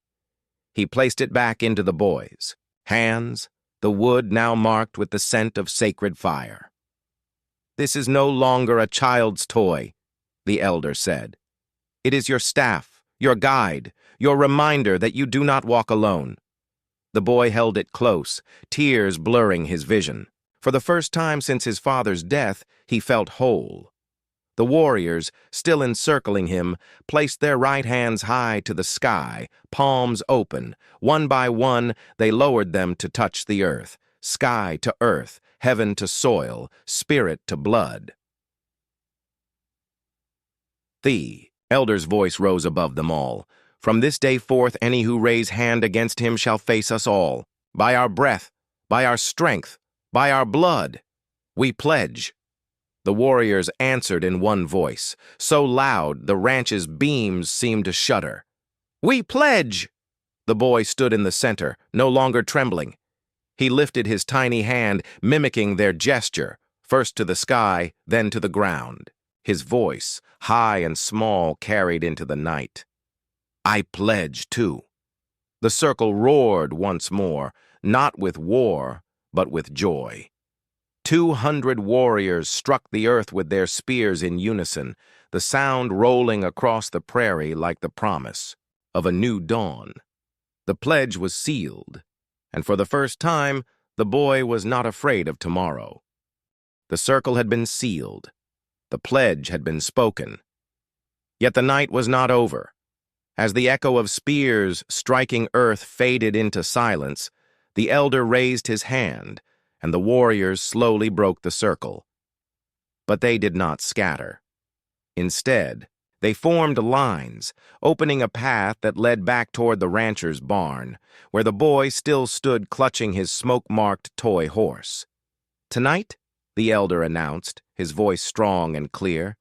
He placed it back into the boy's hands, the wood now marked with the scent of sacred fire. "This is no longer a child's toy," the elder said. "It is your staff, your guide, your reminder that you do not walk alone." The boy held it close, tears blurring his vision. For the first time since his father's death, he felt whole. The warriors, still encircling him, placed their right hands high to the sky, palms open. One by one, they lowered them to touch the earth, sky to earth, heaven to soil, spirit to blood. "The elder's voice rose above them all. "From this day forth, any who raise hand against him shall face us all. By our breath, by our strength, by our blood, we pledge." The warriors answered in one voice, so loud the ranch's beams seemed to shudder. "We pledge!" The boy stood in the center, no longer trembling. He lifted his tiny hand, mimicking their gesture, first to the sky, then to the ground. His voice, high and small, carried into the night. "I pledge, too." The circle roared once more, not with war, but with joy. 200 warriors struck the earth with their spears in unison, the sound rolling across the prairie like the promise of a new dawn. The pledge was sealed, and for the first time, the boy was not afraid of tomorrow. The circle had been sealed. The pledge had been spoken. Yet the night was not over. As the echo of spears striking earth faded into silence, the elder raised his hand, and the warriors slowly broke the circle. But they did not scatter. Instead, they formed lines, opening a path that led back toward the rancher's barn, where the boy still stood clutching his smoke-marked toy horse. "Tonight," the elder announced, his voice strong and clear,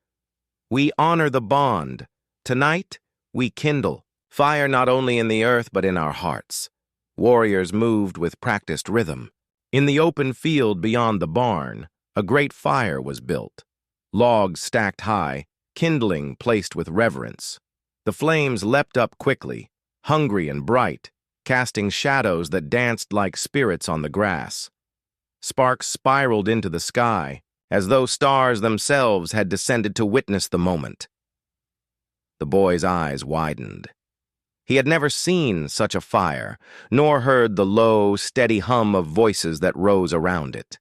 "we honor the bond. Tonight, we kindle fire not only in the earth but in our hearts." Warriors moved with practiced rhythm. In the open field beyond the barn, a great fire was built. Logs stacked high, kindling placed with reverence. The flames leapt up quickly, hungry and bright, casting shadows that danced like spirits on the grass. Sparks spiraled into the sky, as though stars themselves had descended to witness the moment. The boy's eyes widened. He had never seen such a fire, nor heard the low, steady hum of voices that rose around it.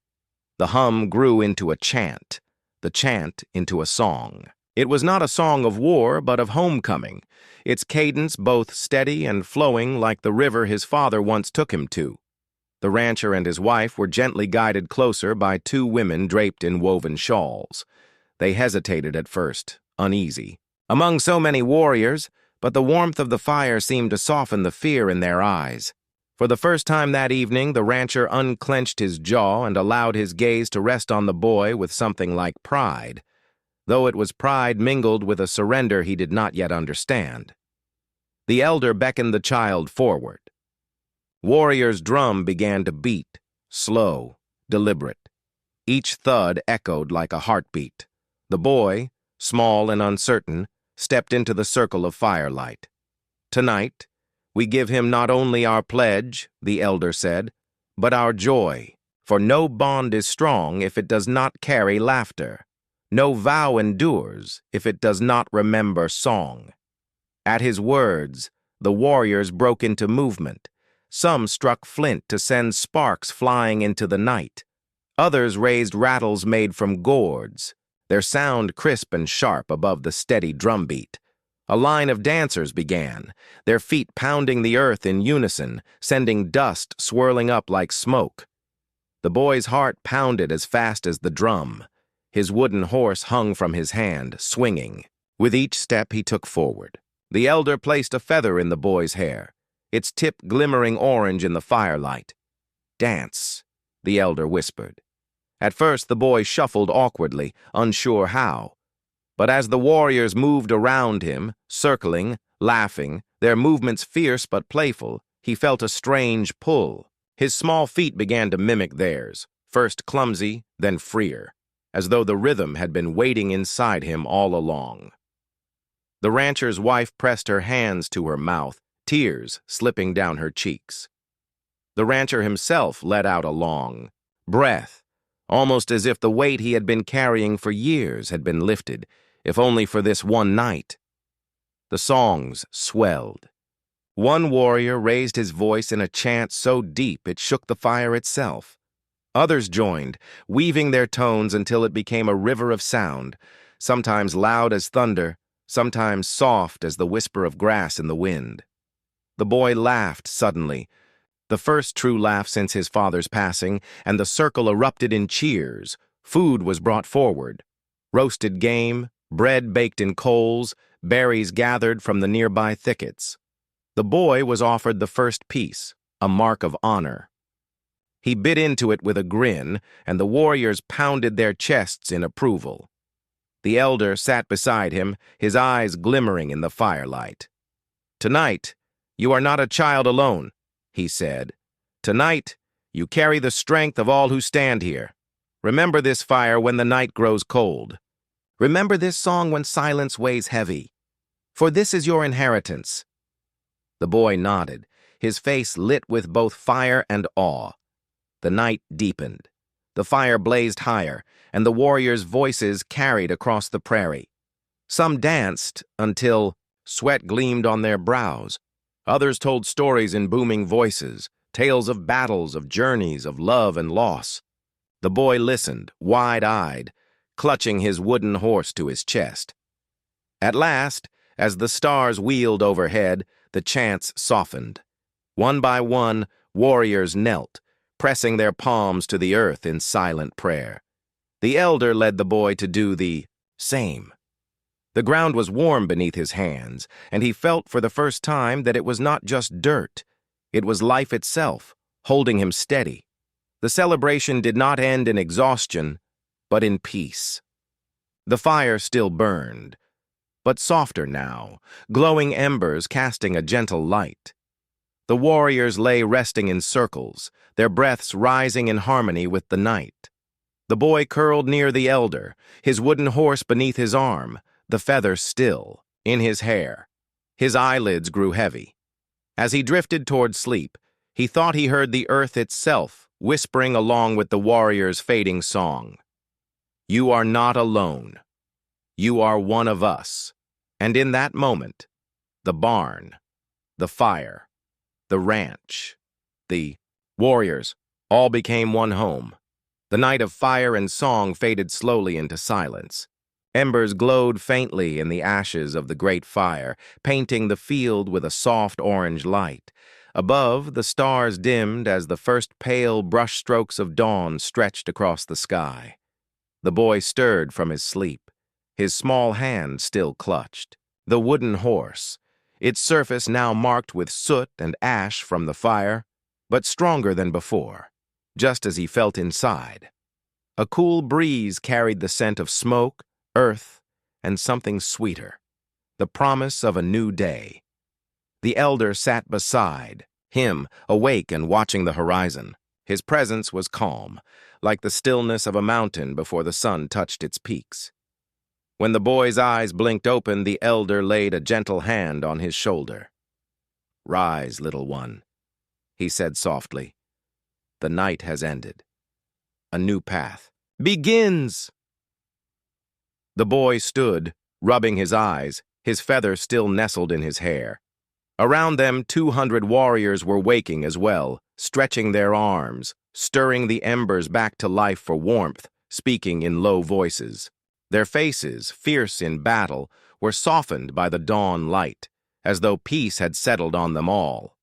The hum grew into a chant, the chant into a song. It was not a song of war, but of homecoming, its cadence both steady and flowing like the river his father once took him to. The rancher and his wife were gently guided closer by 2 women draped in woven shawls. They hesitated at first, uneasy. Among so many warriors, but the warmth of the fire seemed to soften the fear in their eyes. For the first time that evening, the rancher unclenched his jaw and allowed his gaze to rest on the boy with something like pride, though it was pride mingled with a surrender he did not yet understand. The elder beckoned the child forward. Warrior's drum began to beat, slow, deliberate. Each thud echoed like a heartbeat. The boy, small and uncertain, stepped into the circle of firelight. "Tonight, we give him not only our pledge," the elder said, "but our joy, for no bond is strong if it does not carry laughter. No vow endures if it does not remember song." At his words, the warriors broke into movement. Some struck flint to send sparks flying into the night. Others raised rattles made from gourds, their sound crisp and sharp above the steady drumbeat. A line of dancers began, their feet pounding the earth in unison, sending dust swirling up like smoke. The boy's heart pounded as fast as the drum. His wooden horse hung from his hand, swinging. With each step he took forward, the elder placed a feather in the boy's hair, its tip glimmering orange in the firelight. "Dance," the elder whispered. At first the boy shuffled awkwardly, unsure how. But as the warriors moved around him, circling, laughing, their movements fierce but playful, he felt a strange pull. His small feet began to mimic theirs, first clumsy, then freer, as though the rhythm had been waiting inside him all along. The rancher's wife pressed her hands to her mouth, tears slipping down her cheeks. The rancher himself let out a long breath, almost as if the weight he had been carrying for years had been lifted, if only for this one night. The songs swelled. One warrior raised his voice in a chant so deep it shook the fire itself. Others joined, weaving their tones until it became a river of sound, sometimes loud as thunder, sometimes soft as the whisper of grass in the wind. The boy laughed suddenly, the first true laugh since his father's passing, and the circle erupted in cheers. Food was brought forward. Roasted game, bread baked in coals, berries gathered from the nearby thickets. The boy was offered the first piece, a mark of honor. He bit into it with a grin, and the warriors pounded their chests in approval. The elder sat beside him, his eyes glimmering in the firelight. "Tonight, you are not a child alone," he said. "Tonight, you carry the strength of all who stand here. Remember this fire when the night grows cold. Remember this song when silence weighs heavy. For this is your inheritance." The boy nodded, his face lit with both fire and awe. The night deepened. The fire blazed higher, and the warriors' voices carried across the prairie. Some danced until sweat gleamed on their brows. Others told stories in booming voices, tales of battles, of journeys, of love and loss. The boy listened, wide-eyed, clutching his wooden horse to his chest. At last, as the stars wheeled overhead, the chants softened. One by one, warriors knelt, pressing their palms to the earth in silent prayer. The elder led the boy to do the same. The ground was warm beneath his hands, and he felt for the first time that it was not just dirt. It was life itself, holding him steady. The celebration did not end in exhaustion, but in peace. The fire still burned, but softer now, glowing embers casting a gentle light. The warriors lay resting in circles, their breaths rising in harmony with the night. The boy curled near the elder, his wooden horse beneath his arm, the feather still, in his hair. His eyelids grew heavy. As he drifted toward sleep, he thought he heard the earth itself whispering along with the warrior's fading song. "You are not alone. You are one of us." And in that moment, the barn, the fire, the ranch, the warriors all became one home. The night of fire and song faded slowly into silence. Embers glowed faintly in the ashes of the great fire, painting the field with a soft orange light. Above, the stars dimmed as the first pale brushstrokes of dawn stretched across the sky. The boy stirred from his sleep, his small hand still clutched. The wooden horse, its surface now marked with soot and ash from the fire, but stronger than before, just as he felt inside. A cool breeze carried the scent of smoke, earth, and something sweeter, the promise of a new day. The elder sat beside him, awake and watching the horizon. His presence was calm, like the stillness of a mountain before the sun touched its peaks. When the boy's eyes blinked open, the elder laid a gentle hand on his shoulder. "Rise, little one," he said softly. "The night has ended. A new path begins." The boy stood, rubbing his eyes, his feather still nestled in his hair. Around them, 200 warriors were waking as well, stretching their arms, stirring the embers back to life for warmth, speaking in low voices. Their faces, fierce in battle, were softened by the dawn light, as though peace had settled on them all.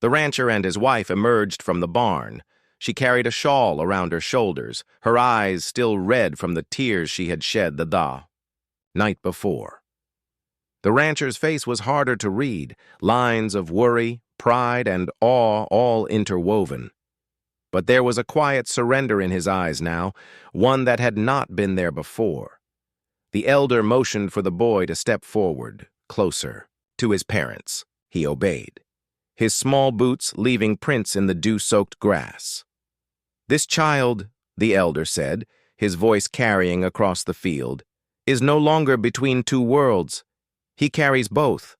The rancher and his wife emerged from the barn. She carried a shawl around her shoulders, her eyes still red from the tears she had shed the night before. The rancher's face was harder to read, lines of worry, pride, and awe all interwoven. But there was a quiet surrender in his eyes now, one that had not been there before. The elder motioned for the boy to step forward, closer, to his parents. He obeyed, his small boots leaving prints in the dew-soaked grass. "This child," the elder said, his voice carrying across the field, "is no longer between two worlds. He carries both.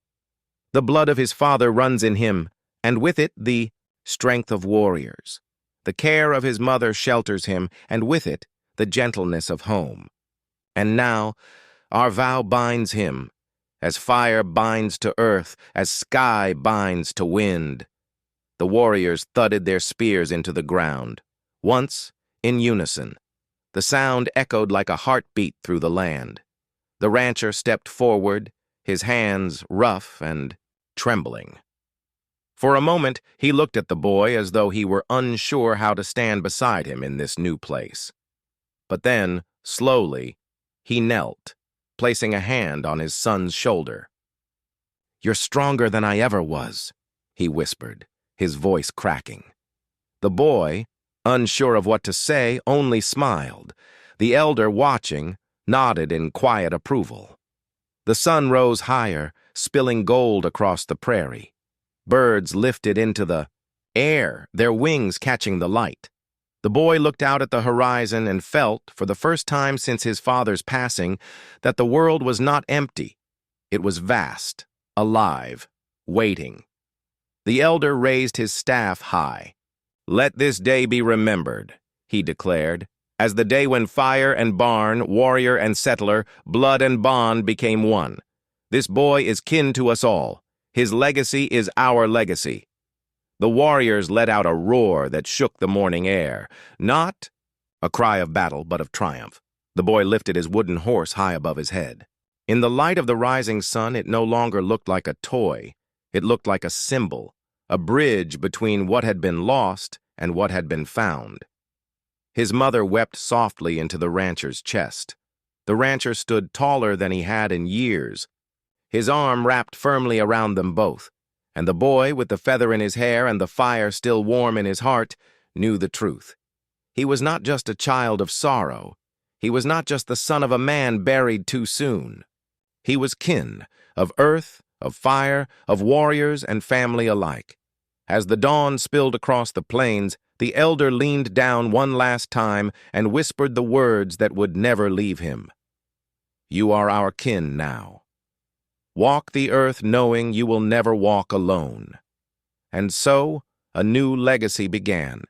The blood of his father runs in him, and with it the strength of warriors. The care of his mother shelters him, and with it the gentleness of home. And now our vow binds him, as fire binds to earth, as sky binds to wind. The warriors thudded their spears into the ground, once in unison. The sound echoed like a heartbeat through the land. The rancher stepped forward, his hands rough and trembling. For a moment, he looked at the boy as though he were unsure how to stand beside him in this new place. But then, slowly, he knelt, placing a hand on his son's shoulder. "You're stronger than I ever was," he whispered, his voice cracking. The boy, unsure of what to say, only smiled. The elder, watching, nodded in quiet approval. The sun rose higher, spilling gold across the prairie. Birds lifted into the air, their wings catching the light. The boy looked out at the horizon and felt, for the first time since his father's passing, that the world was not empty. It was vast, alive, waiting. The elder raised his staff high. "Let this day be remembered," he declared, "as the day when fire and barn, warrior and settler, blood and bond became one. This boy is kin to us all. His legacy is our legacy." The warriors let out a roar that shook the morning air. Not a cry of battle, but of triumph. The boy lifted his wooden horse high above his head. In the light of the rising sun, it no longer looked like a toy. It looked like a symbol, a bridge between what had been lost and what had been found. His mother wept softly into the rancher's chest. The rancher stood taller than he had in years, his arm wrapped firmly around them both, and the boy, with the feather in his hair and the fire still warm in his heart, knew the truth. He was not just a child of sorrow. He was not just the son of a man buried too soon. He was kin, of earth, of fire, of warriors and family alike. As the dawn spilled across the plains, the elder leaned down one last time and whispered the words that would never leave him. "You are our kin now. Walk the earth knowing you will never walk alone." And so, a new legacy began.